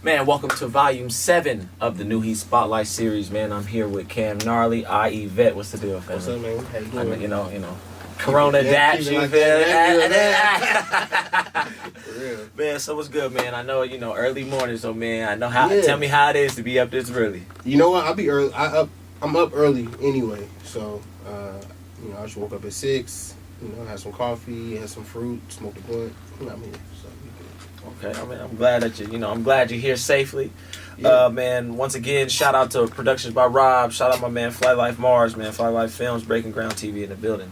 Man, welcome to Volume 7 of the New Heat Spotlight Series, man. I'm here with Cam Gnarly, I.E. Vet. What's the deal, fam? What's up, man? How you doing? I mean, you know. Corona daps, you feel For real. Man, so what's good, man? I know, early morning, so, man, I know how. Tell me how it is to be up this early. You know what? I'll be early. I'm up early anyway, so, I just woke up at 6, had some coffee, had some fruit, smoked a blunt. I'm here, so we good. Okay, I mean, I'm glad that I'm glad you're here safely. Yeah. Man, once again, shout out to Productions by Rob. Shout out my man, Fly Life Mars, man. Fly Life Films, Breakin Ground TV in the building.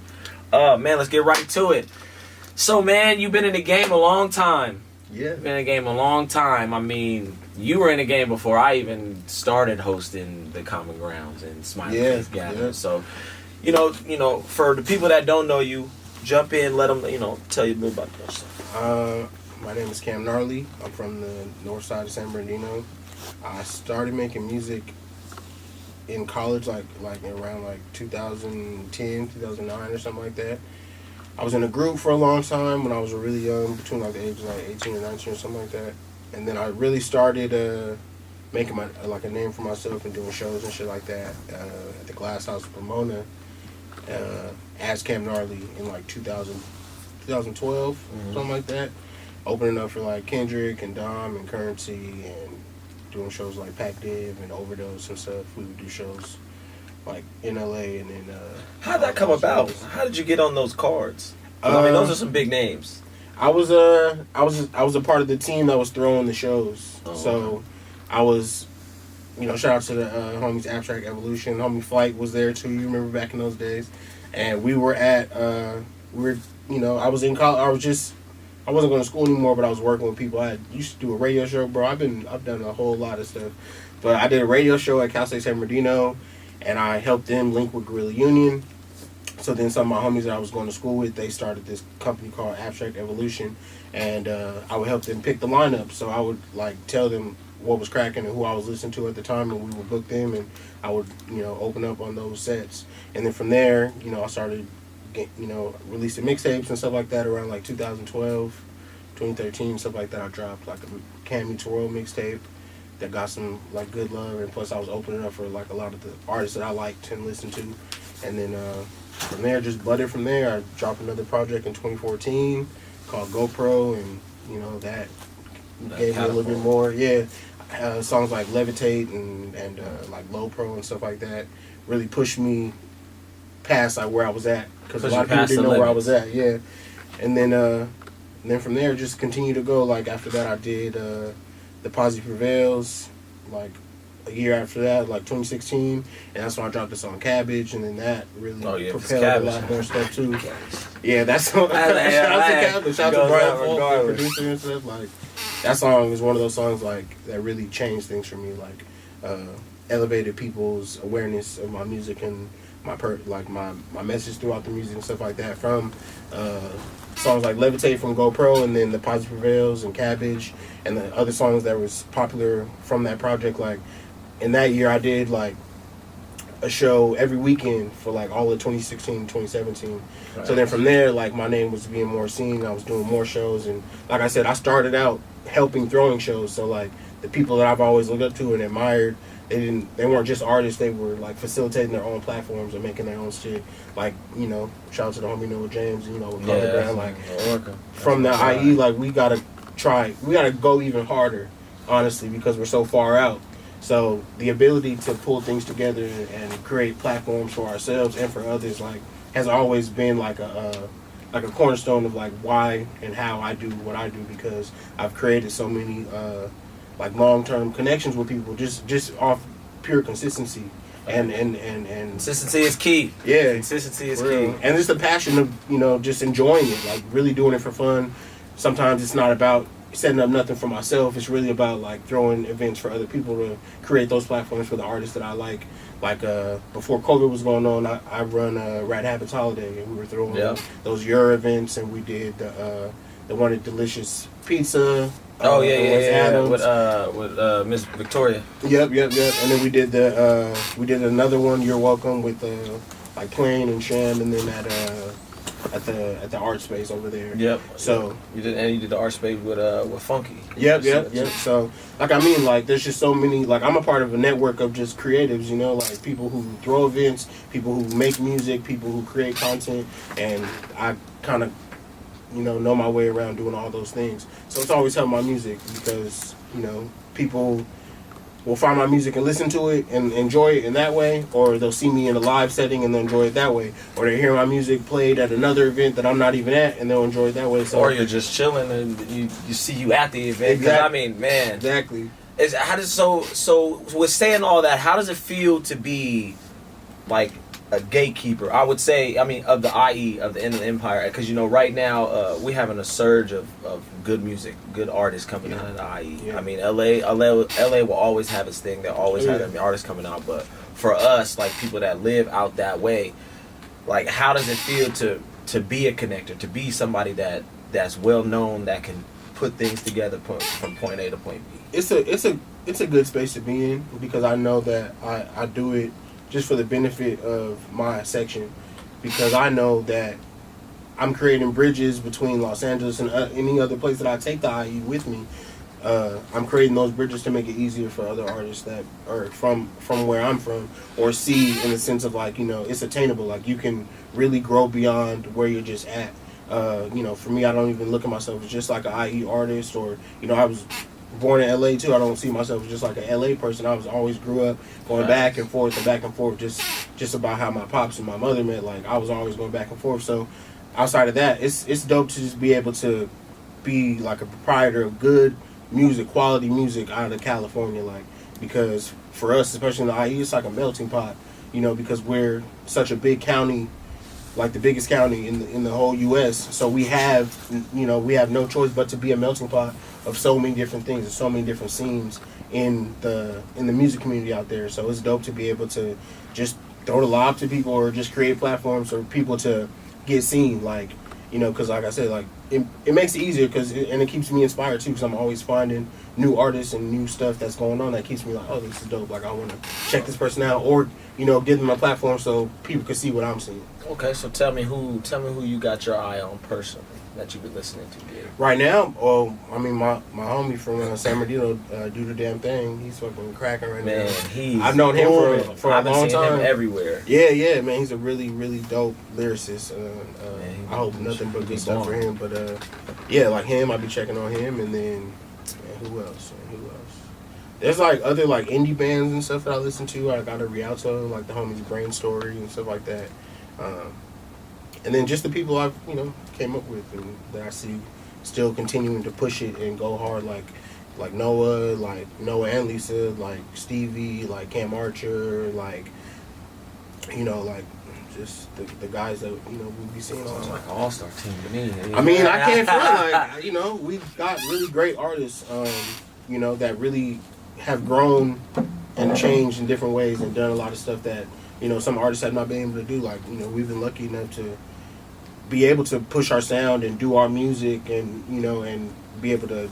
Man, let's get right to it. So, man, you've been in the game a long time. Yeah. Been in the game a long time. I mean, you were in the game before I even started hosting the Common Grounds and Smiley Face Gathering. Yeah. So, for the people that don't know you, jump in, let them, tell you a little about yourself. My name is Cam Gnarly. I'm from the north side of San Bernardino. I started making music in college, like around 2010, 2009 or something like that. I was in a group for a long time when I was really young, between the ages of 18 or 19 or something like that. And then I really started making a name for myself and doing shows and shit like that at the Glass House in Pomona as Cam Gnarly in 2012, something like that. Opening up for Kendrick and Dom and Currency and doing shows like Pac Div and Overdose and stuff. We would do shows in LA and then. How'd that come about? Shows. How did you get on those cards? I mean, those are some big names. I was a part of the team that was throwing the shows. Oh, so okay. I was, shout out to the homies Abstract Evolution. Homie Flight was there too. You remember back in those days, and we were at I was in college. I wasn't going to school anymore, but I was working with people. I used to do a radio show, bro. I've done a whole lot of stuff, but I did a radio show at Cal State San Bernardino, and I helped them link with Guerrilla Union. So then some of my homies that I was going to school with, they started this company called Abstract Evolution, and I would help them pick the lineup. So I would tell them what was cracking and who I was listening to at the time, and we would book them, and I would open up on those sets. And then from there, I started releasing mixtapes and stuff like that around 2012, 2013, stuff like that. I dropped a Cammy Terrell mixtape that got some good love, and plus I was opening up for a lot of the artists that I liked and listened to. And then from there, just budded from there. I dropped another project in 2014 called GoPro, and that gave me a little bit more. Yeah, songs like Levitate and Low Pro and stuff like that really pushed me past where I was at, because a lot of people didn't know where I was at. Yeah, and then from there just continue to go. After that, I did The Posse Prevails. A year after that, 2016, and that's when I dropped the song Cabbage, and then that really propelled a lot more stuff too. Yeah, that song. Shout out to Cabbage, shout out to Brian Folk, the producer and stuff. That song is one of those songs that really changed things for me. Elevated people's awareness of my music and my message throughout the music and stuff like that, from songs like Levitate from GoPro, and then The Posse Prevails and Cabbage, and the other songs that was popular from that project. In that year, I did a show every weekend for all of 2016, 2017. Right. So then from there, my name was being more seen. I was doing more shows, and like I said, I started out helping throwing shows. So the people that I've always looked up to and admired, they weren't just artists. They were facilitating their own platforms and making their own shit. Shout out to the homie Noah James. With Color Brown. From the IE, we gotta go even harder, honestly, because we're so far out. So the ability to pull things together and create platforms for ourselves and for others has always been a cornerstone of why and how I do what I do, because I've created so many long-term connections with people just off pure consistency and consistency is key. Yeah, consistency is key, and just the passion of just enjoying it, really doing it for fun. Sometimes it's not about setting up nothing for myself. It's really about throwing events for other people to create those platforms for the artists that I like. Before COVID was going on, I run Rat Habits Holiday, and we were throwing those Your events, and we did the one at Delicious Pizza. With Miss Victoria. Yep. And then we did another one, You're Welcome, with Plain and Sham, and then at at the art space over there. Yep. So you did the art space with Funky. Yep. So like, I mean, like, there's just so many. Like, I'm a part of a network of just creatives, you know, like people who throw events, people who make music, people who create content, and I kind of, you know my way around doing all those things. So it's always helped my music because, you know, people will find my music and listen to it and enjoy it in that way, or they'll see me in a live setting and they'll enjoy it that way, or they hear my music played at another event that I'm not even at and they'll enjoy it that way. So, or you're just chilling and you see you at the event. Exactly. I mean, man, exactly. So with saying all that, how does it feel to be like a gatekeeper? I would say, I mean, of the IE, of the end of the empire, because, you know, right now we're having a surge of good music, good artists coming out of the IE. Yeah. I mean, LA will always have its thing. They'll always have artists coming out, but for us, like people that live out that way, like, how does it feel to be a connector, to be somebody that's well known, that can put things together from point A to point B? It's a good space to be in because I know that I do it just for the benefit of my section, because I know that I'm creating bridges between Los Angeles and any other place that I take the IE with me. I'm creating those bridges to make it easier for other artists that are from where I'm from, or see in the sense of, like, you know, it's attainable. Like, you can really grow beyond where you're just at. You know, for me, I don't even look at myself as just like an IE artist, or, you know, I was born in LA too. I don't see myself as just like an LA person. I always grew up going back and forth, just about how my pops and my mother met. Like, I was always going back and forth. So outside of that, it's dope to just be able to be like a proprietor of good music, quality music out of California. Like, because for us, especially in the IE, it's like a melting pot, you know, because we're such a big county, like the biggest county in the whole U.S. So we have no choice but to be a melting pot of so many different things and so many different scenes in the music community out there. So it's dope to be able to just throw the lob to people, or just create platforms for people to get seen. Like, you know, because like I said, like, it makes it easier, and it keeps me inspired too, because I'm always finding new artists and new stuff that's going on that keeps me like, oh, this is dope. Like, I want to check this person out, or, you know, give them a platform so people can see what I'm seeing. Okay, so tell me who you got your eye on personally that you've been listening to. Yeah. Right now, I mean, my homie from San Bernardino, Do the Damn Thing, he's fucking cracking right now. Man, I've known him for a long time. Him everywhere. Yeah, man, he's a really, really dope lyricist. I hope nothing but good stuff for him. But yeah, like him, I'll be checking on him, and then who else? There's like other like indie bands and stuff that I listen to. I got a Rialto, like the homies Brain Story and stuff like that. And then just the people I've, you know, came up with and that I see still continuing to push it and go hard, like Noah and Lisa, like Stevie, like Cam Archer, like, you know, like just the guys that, you know, we'll be seeing all the time. Like an all-star team to me. I mean, I can't front, like, you know, we've got really great artists, you know, that really have grown and changed in different ways and done a lot of stuff that, you know, some artists have not been able to do. Like, you know, we've been lucky enough to be able to push our sound and do our music, and, you know, and be able to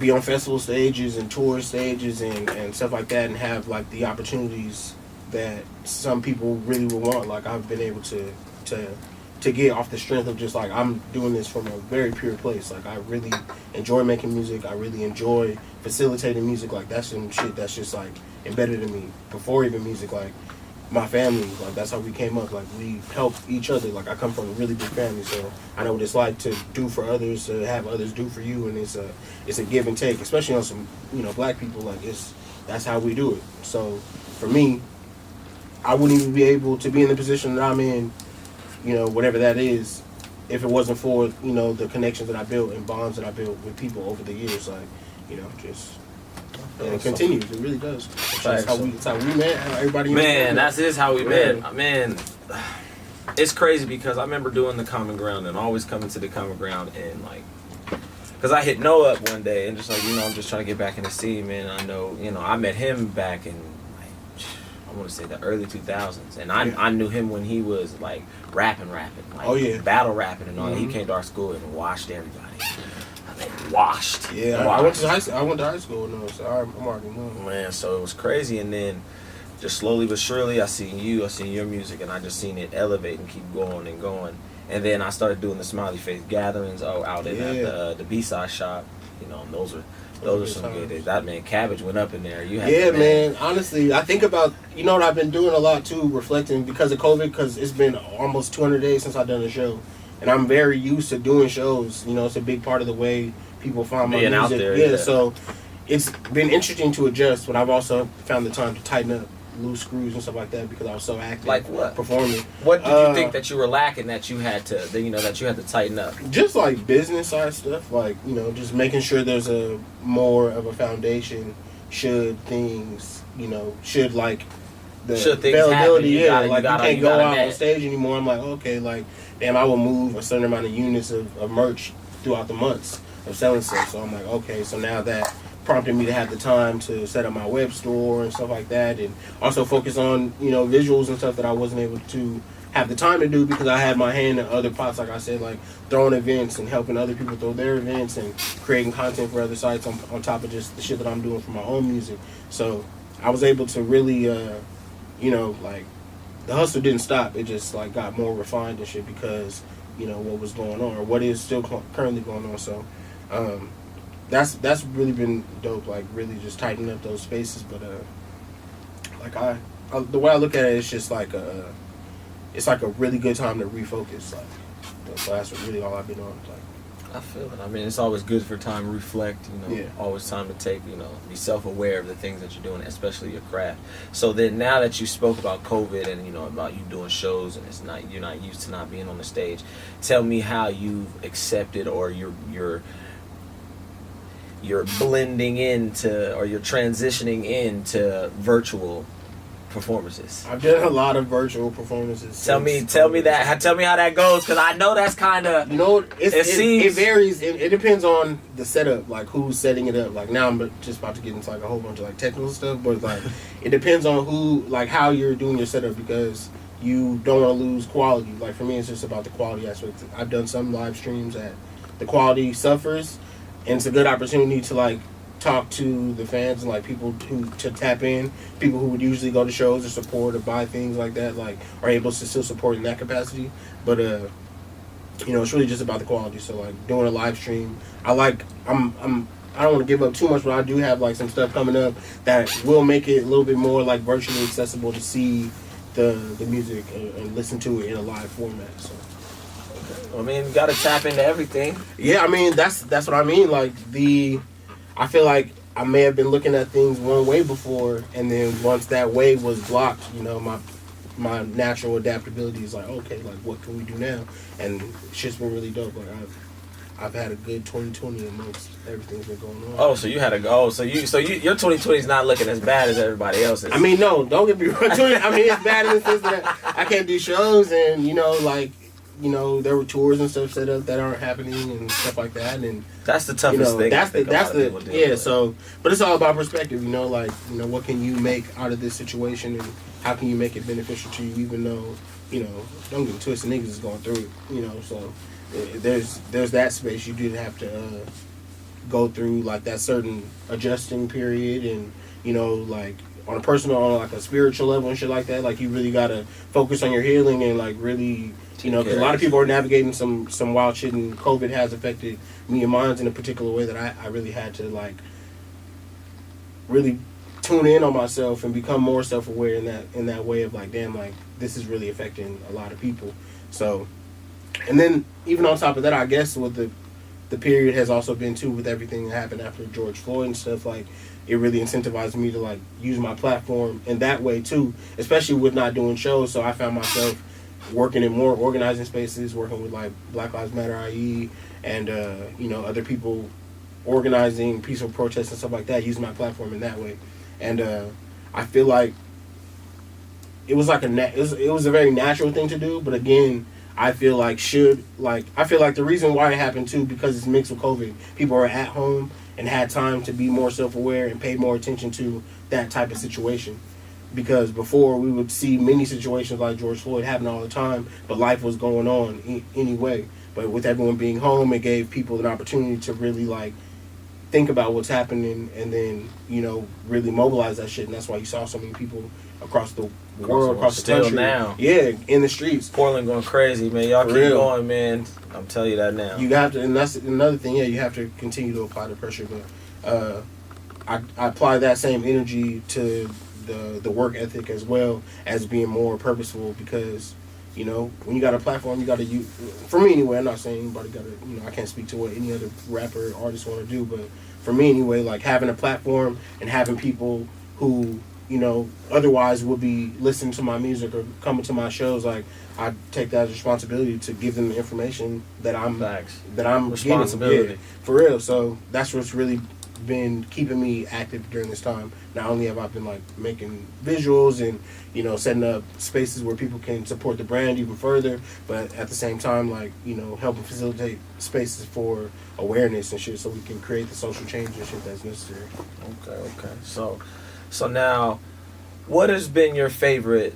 be on festival stages and tour stages and stuff like that, and have like the opportunities that some people really would want. Like, I've been able to get off the strength of just like, I'm doing this from a very pure place. Like, I really enjoy making music. I really enjoy facilitating music. Like, that's some shit that's just like embedded in me before even music. Like, my family, like, that's how we came up. Like, we help each other. Like, I come from a really big family, so I know what it's like to do for others, to have others do for you, and it's a give and take, especially on some, you know, black people. Like, that's how we do it. So for me, I wouldn't even be able to be in the position that I'm in, you know, whatever that is, if it wasn't for, you know, the connections that I built and bonds that I built with people over the years. Like, you know, just. And it continues. It really does. That's how we met. How everybody. Man, that's how we met. Man, it's crazy because I remember doing the Common Ground and always coming to the Common Ground, and like, because I hit Noah up one day and just like, you know, I'm just trying to get back in the scene, man. I know, you know, I met him back in, like, I want to say the early 2000s, and I knew him when he was like rapping, like battle rapping and all. Mm-hmm. He came to our school and washed everybody. Washed. Yeah, washed. I went to high school with Noah, so I'm already knowing. Man, so it was crazy, and then just slowly but surely, I seen your music, and I just seen it elevate and keep going and going. And then I started doing the smiley face gatherings out in Yeah. the B-side shop. You know, and those are some good days. That man, Cabbage went up in there. You had Yeah, man. Honestly, I think about, you know what I've been doing a lot too, reflecting because of COVID, because it's been almost 200 days since I've done a show. And I'm very used to doing shows. You know, it's a big part of the way people find my being music. out there. Yeah, so it's been interesting to adjust, but I've also found the time to tighten up loose screws and stuff like that because I was so active. Like what? Performing. What did you think that you were lacking that you had to, that you had to tighten up? Just like business side stuff, like, you know, just making sure there's a more of a foundation should things, you know, should like the Should things availability, happen, you can't go out net. on stage anymore. I'm like, okay, like, damn, I will move a certain amount of units of merch throughout the months of selling stuff. So I'm like, okay, so now that prompted me to have the time to set up my web store and stuff like that, and also focus on, you know, visuals and stuff that I wasn't able to have the time to do because I had my hand in other pots, like I said, like throwing events and helping other people throw their events and creating content for other sites on top of just the shit that I'm doing for my own music. So I was able to really, you know, like, the hustle didn't stop. It just like got more refined and shit because, you know, what was going on or what is still currently going on. So that's really been dope, like really just tightening up those spaces. But like I the way I look at it, it's just like it's like a really good time to refocus. Like, so that's really all I've been on. Like, I feel it. I mean, it's always good for time to reflect, you know, Yeah. always time to take, you know, be self-aware of the things that you're doing, especially your craft. So then now that you spoke about COVID and, you know, about you doing shows and you're not used to not being on the stage, tell me how you've accepted or you're blending into or you're transitioning into virtual performances. I've done a lot of virtual performances. Tell me how that goes, because I know that's kind of, you know, seems, it varies. It depends on the setup, like who's setting it up. Like now I'm just about to get into like a whole bunch of like technical stuff, but like it depends on who, like how you're doing your setup, because you don't want to lose quality. Like for me, it's just about the quality aspect. I've done some live streams that the quality suffers, and it's a good opportunity to like talk to the fans and like people who to tap in, people who would usually go to shows or support or buy things like that, like are able to still support in that capacity. But you know, it's really just about the quality. So like doing a live stream, I don't want to give up too much, but I do have like some stuff coming up that will make it a little bit more like virtually accessible to see the music and listen to it in a live format. So I mean, you got to tap into everything. yeah, I mean that's what I mean. Like I feel like I may have been looking at things one way before, and then once that way was blocked, you know, my natural adaptability is like, okay, like what can we do now? And shit's been really dope. Like I've had a good 2020 amongst everything's been going on. Oh, so you had a go. So your 2020 is not looking as bad as everybody else's. I mean, no, don't get me wrong. I mean, it's bad in the sense that I can't do shows, and you know, like, you know, there were tours and stuff set up that aren't happening and stuff like that, and that's the toughest thing. That's the So, but it's all about perspective, you know. Like, you know, what can you make out of this situation, and how can you make it beneficial to you, even though, you know, don't get twisted, niggas is going through it, you know. So, there's that space you did have to go through, like that certain adjusting period, and you know, like on a personal, on like a spiritual level and shit like that. Like you really gotta focus on your healing and like really. You know, because a lot of people are navigating some wild shit, and COVID has affected me and mine in a particular way that I really had to, like, really tune in on myself and become more self-aware in that way of, like, damn, like, this is really affecting a lot of people. So, and then, even on top of that, I guess what the period has also been, too, with everything that happened after George Floyd and stuff, like, it really incentivized me to, like, use my platform in that way, too, especially with not doing shows. So I found myself working in more organizing spaces, working with like Black Lives Matter IE and you know, other people organizing peaceful protests and stuff like that, using my platform in that way. And I feel like it was like it was a very natural thing to do, but again, I feel like the reason why it happened too, because it's mixed with COVID, people are at home and had time to be more self-aware and pay more attention to that type of situation. Because before we would see many situations like George Floyd happen all the time, but life was going on anyway. But with everyone being home, it gave people an opportunity to really like think about what's happening and then, you know, really mobilize that shit. And that's why you saw so many people across the world, across the Still country. now. Yeah, in the streets. Portland going crazy, man. Y'all For keep real. going, man. I'm telling you that now. You have to, and that's another thing, yeah, you have to continue to apply the pressure. But I apply that same energy to the work ethic as well as being more purposeful, because, you know, when you got a platform, you got to use, for me anyway, I'm not saying anybody got to, you know, I can't speak to what any other rapper or artist want to do, but for me anyway, like having a platform and having people who, you know, otherwise would be listening to my music or coming to my shows, like I take that as responsibility to give them the information that I'm Facts. that I'm Responsibility. getting. Yeah, for real. So that's what's really been keeping me active during this time. Not only have I been like making visuals and, you know, setting up spaces where people can support the brand even further, but at the same time, like, you know, helping facilitate spaces for awareness and shit so we can create the social change and shit that's necessary. Okay. So now, what has been your favorite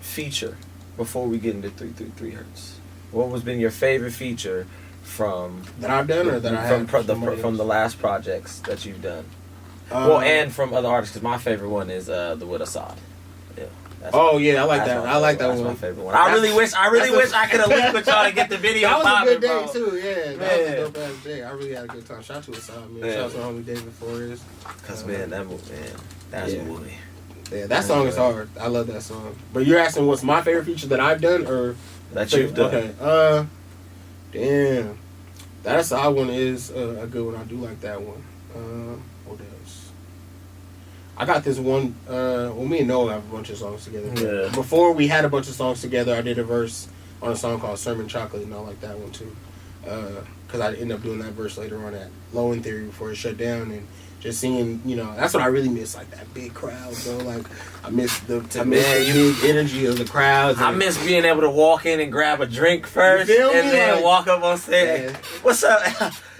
feature before we get into 333 Hertz? What has been your favorite feature from That I've done or that I have from the last projects that you've done? Well, and from other artists, because my favorite one is the With Assad. Yeah. Yeah, I like that. I like that That's one. my favorite one. I really wish I could have linked with y'all to get the video. That was popping, a good day bro. too. Yeah, Man. that was a dope ass day. I really had a good time. Shout out to Assad, man. Yeah. Shout out to homie David Forrest. Cause man, that's Yeah. a movie. Yeah, that song is hard. I love that song. But you're asking what's my favorite feature that I've done or That you've done. Okay. Damn. That Assad one is a good one. I do like that one. What else? I got this one. Me and Noah have a bunch of songs together. Yeah. Before we had a bunch of songs together, I did a verse on a song called Sermon Chocolate, and I like that one too. Because I ended up doing that verse later on at Low End Theory before it shut down, and just seeing, you know, that's what I really miss, like that big crowd, bro. Like I miss the big energy of the crowds. I miss being able to walk in and grab a drink first, You feel and me? then Like, walk up on stage. yeah. What's up?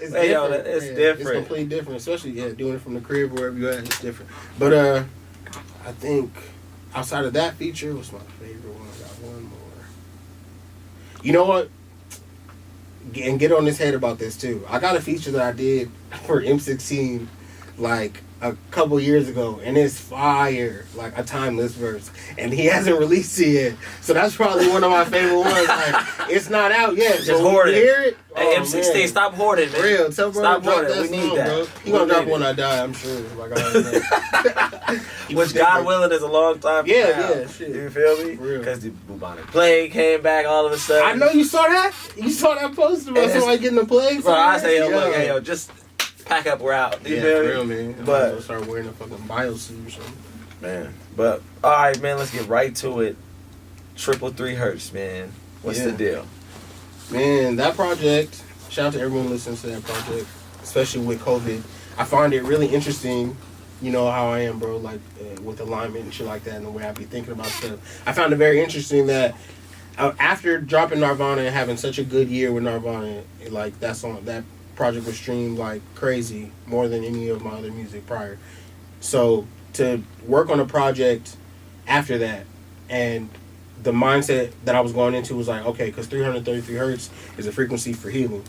It's Hey, yo, different. it's Yeah, different. It's completely different, especially doing it from the crib wherever you at. It's different. But I think outside of that feature, what's my favorite one? I got one more. You know what? And get on his head about this too. I got a feature that I did for M16 like a couple years ago, and it's fire, like a timeless verse, and he hasn't released it yet. So that's probably one of my favorite ones. Like it's not out yet. Just but when hoard you it. hear it. Hey, oh, M16, man. stop hoarding, man. Real, tell bro Stop to drop hoarding. that We need song, that. bro. He We gonna drop need when it. I die, I'm sure. Like I already know. Which, God willing, is a long time from now. Yeah, shit. You feel me? For real. Because the bubonic plague came back all of a sudden. I know you saw that. You saw that post about Yes. somebody getting the plague. Bro, I say, somewhere? look, hey, yo, just pack up, we're out. You Yeah, feel for me? real, man. I'm But- gonna start wearing a fucking biosuit or something. Man, but all right, man. Let's get right to it. 333 Hertz, man. What's the Yeah. deal? Man, that project. Shout out to everyone listening to that project, especially with COVID. I find it really interesting. You know how I am, bro. Like with alignment and shit like that, and the way I be thinking about stuff. I found it very interesting that after dropping Nirvana and having such a good year with Nirvana, like that project was streamed like crazy, more than any of my other music prior. So to work on a project after that, and the mindset that I was going into was like, okay, because 333 hertz is a frequency for healing,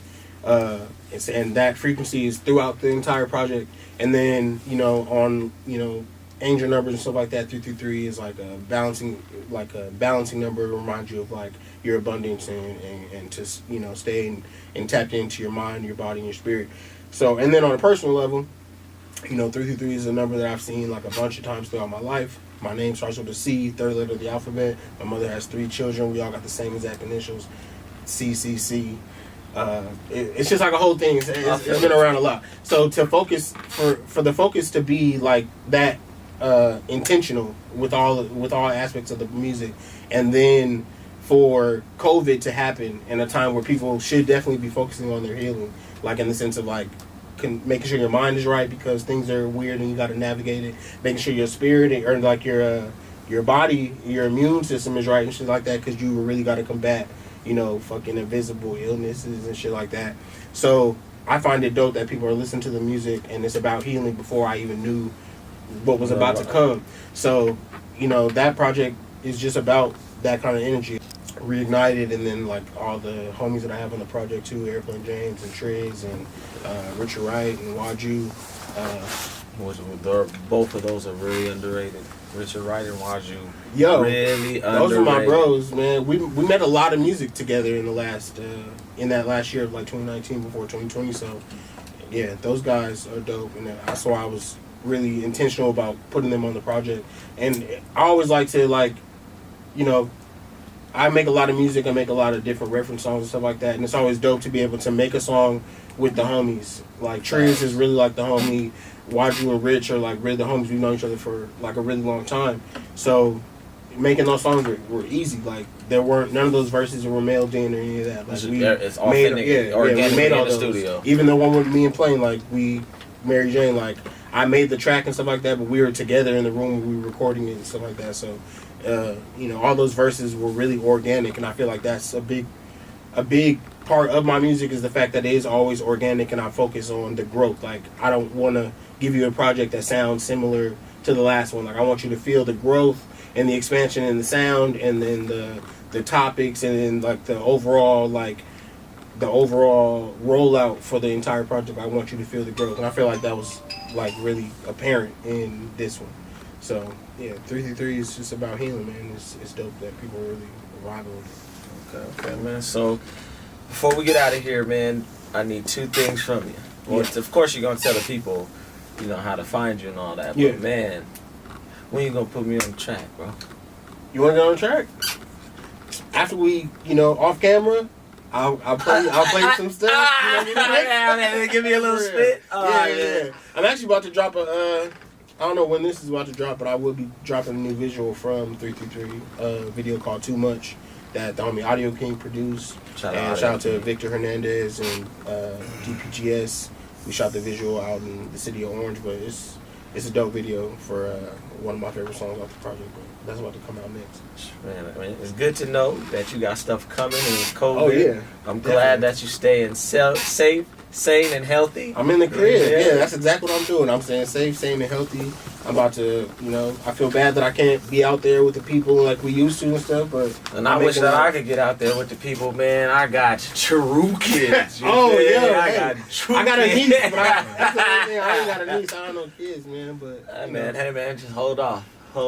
and that frequency is throughout the entire project. And then on angel numbers and stuff like that, 333 is like a balancing number to remind you of like your abundance and to stay and tapped into your mind, your body, and your spirit. So, and then on a personal level, 333 is a number that I've seen like a bunch of times throughout my life. My name starts with a C, third letter of the alphabet. My mother has 3 children. We all got the same exact initials, CCC. It's just like a whole thing. It's been around a lot. So to focus for the focus to be like that intentional with all aspects of the music, and then for COVID to happen in a time where people should definitely be focusing on their healing, like in the sense of like making sure your mind is right because things are weird and you got to navigate it, making sure your spirit or like your body, your immune system is right and shit like that, because you really got to combat fucking invisible illnesses and shit like that. So I find it dope that people are listening to the music and it's about healing before I even knew what was about to come. So that project is just about that kind of energy. reignited, and then like all the homies that I have on the project too, Airplane James and Triz and Richard Wright and Waju. Both of those are really underrated. Richard Wright and Waju. Yo, really those underrated. are my bros, man. We met a lot of music together in the last that last year of like 2019 before 2020. So yeah, those guys are dope, and that's why I was really intentional about putting them on the project. And I always like to like, you know, I make a lot of music. I make a lot of different reference songs and stuff like that, and it's always dope to be able to make a song with the homies. Like Triz is really like the homie. Waju and Rich are like really the homies. We've known each other for like a really long time. So making those songs were easy. Like there weren't none of those verses were mailed in or any of that. Like it's authentic, organic, we made all in the those. studio. Even the one with me and Plain, like Mary Jane, like I made the track and stuff like that, but we were together in the room when we were recording it and stuff like that. So you know, all those verses were really organic, and I feel like that's a big part of my music is the fact that it is always organic, and I focus on the growth. Like I don't want to give you a project that sounds similar to the last one. Like I want you to feel the growth and the expansion in the sound, and then the topics, and then like the overall rollout for the entire project. I want you to feel the growth, and I feel like that was like really apparent in this one. So yeah, 333 is just about healing, man. It's dope that people are really vibing with it. Okay, man. So before we get out of here, man, I need two things from you. Well, of course you're gonna tell the people, you know, how to find you and all that. But man, when you gonna put me on the track, bro? You wanna go on the track? After we, you know, off camera, I'll play some stuff. You know, man, give me a little spit. Yeah. I'm actually about to drop I don't know when this is about to drop, but I will be dropping a new visual from 333, a video called Too Much that the homie Audio King produced. Shout out to Victor Hernandez and DPGS. We shot the visual out in the city of Orange, but it's a dope video for one of my favorite songs off the project. But that's about to come out next. Man, I mean, it's good to know that you got stuff coming and it's COVID. Oh yeah, I'm glad that you staying safe, sane, and healthy. I'm in the crib. Yeah, that's exactly what I'm doing. I'm staying safe, sane, and healthy. I'm about to, you know, I feel bad that I can't be out there with the people like we used to and stuff, but I wish that I could get out there with the people, man. I got true kids. Oh yeah, I got a niece, but that's the only thing. I ain't got a niece. I don't know kids, man. But hey man, just hold off. I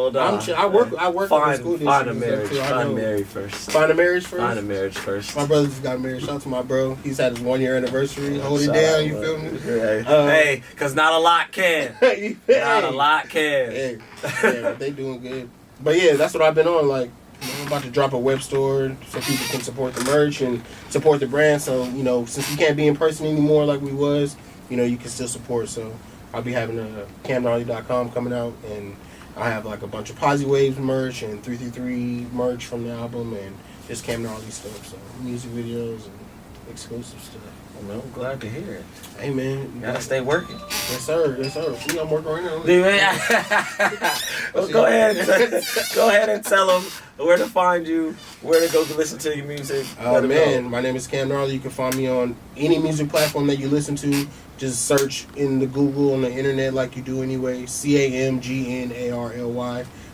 work at the school district. Find a marriage first. Find a marriage first? Find a marriage first. My brother just got married. Shout out to my bro. He's had his 1 year anniversary. Hold it down, you feel me? Hey, because not a lot can. Not a lot can. Hey, yeah, they doing good. But yeah, that's what I've been on. Like, you know, I'm about to drop a web store so people can support the merch and support the brand. So, you know, since we can't be in person anymore like we was, you know, you can still support. So I'll be having a camgnarly.com coming out, and I have like a bunch of Posi Waves merch and 333 merch from the album and just Cam Gnarly stuff. So music videos and exclusive stuff. Well, I'm glad to hear it. Hey man, you gotta stay working. Yes sir. See, I'm working right now. Dude, well, go ahead and tell them where to find you, where to go to listen to your music. Man, my name is Cam Gnarly. You can find me on any music platform that you listen to. Just search in the Google on the internet like you do anyway. CAMGNARLY.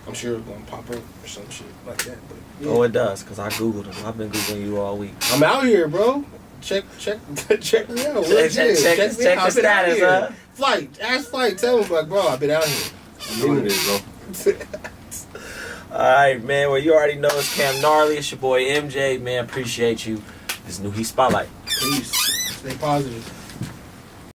I'm sure it's gonna pop up or some shit like that. But yeah. Oh, it does, cause I googled him. I've been googling you all week. I'm out here, bro. Check me out. Check the status, huh? Ask Flight. Tell him, like, bro, I've been out here. I'm doing this, bro. Alright, man. Well, you already know it's Cam Gnarly. It's your boy MJ, man. Appreciate you. This is New Heat Spotlight. Peace. Stay positive.